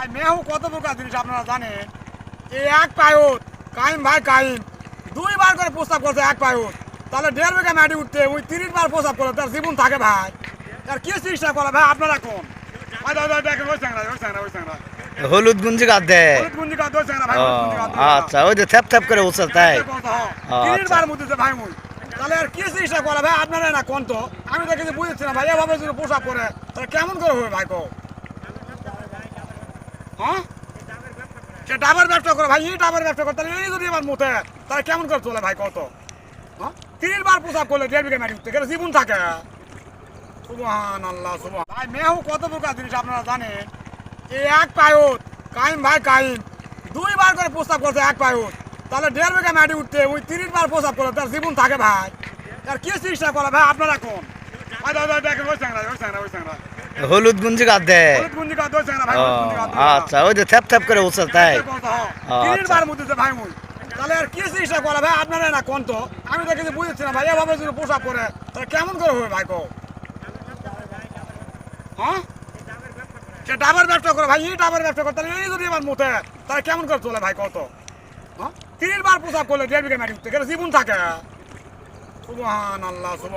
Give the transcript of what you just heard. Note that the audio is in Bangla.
ভাই মেহু কত প্রকার জিনিস আপনারা জানেন। এই এক পায়ত কাইম ভাই কাইম 2 বার করে প্রস্তাব করছে এক পায়ত, তাহলে 1.5 বিঘা মাটি উঠতে ওই 30 বার প্রস্তাব করলে তার জীবন থাকে ভাই। তার কি চিকিৎসা করা ভাই আপনারা কোন ভাই দাদা দেখেন ওই স্যাংরা হলুদ গুঞ্জি গাছ দেয়। হলুদ গুঞ্জি কাদ ওই স্যাংরা ভাই ও, হলুদ গুঞ্জি কাদ আচ্ছা, ওই যে থ্যাপ থ্যাপ করে উঠছে তাই। 30 আচ্ছা। বার মধ্যে ভাই মুই তাহলে আর কি চিকিৎসা করা ভাই আপনারা না কোন তো আমি তো কিছু বুঝেছি না ভাই। এভাবে যদি প্রস্তাব করে তাহলে কেমন করে হবে ভাই কো? হ্যাঁ সে ডাবের ব্যবসা করে ভাই, এই ডাবের ব্যবসা করে তাহলে এই যদি আমার মতে তাহলে কেমন করে চলে ভাই কত? হ্যাঁ 30 বার প্রস্তাব করলে 1.5 বিঘা মাটি উঠতে গেলে জীবন থাকে। সুবহানাল্লাহ সুবহান। ভাই মেহু কত প্রকার জিনিস আপনারা জানেন। এই এক পায়ত কাইম ভাই কাইম 2 বার করে প্রস্তাব করছে এক পায়ত, তাহলে 1.5 বিঘা মাটি উঠতে ওই 30 বার প্রস্তাব করলে তার জীবন থাকে ভাই। তার কি চিকিৎসা করা ভাই আপনারা কোন ভাই দাদা দেখেন ওই স্যাংরা হলুদ গুঞ্জি গাছ দেয়। হলুদ গুঞ্জি কাদ ওই স্যাংরা ভাই ও, হলুদ গুঞ্জি কাদ আচ্ছা, ওই যে থ্যাপ থ্যাপ করে উঠছে তাই। 30 বার মধ্যে ভাই মুই তাহলে আর কি চিকিৎসা করা ভাই আপনারা না কোন তো আমি তো কিছু বুঝেছি না ভাই। এভাবে যদি প্রস্তাব করে তাহলে কেমন করে হবে ভাই কো? হ্যাঁ সে ডাবের ব্যবসা করে ভাই, এই ডাবের ব্যবসা করে তাহলে এই যদি আমার মতে তাহলে কেমন করে চলে ভাই কত? হ্যাঁ 30 বার প্রস্তাব করলে 1.5 বিঘা মাটি উঠতে গেলে জীবন থাকে। সুবহানাল্লাহ সুবহান।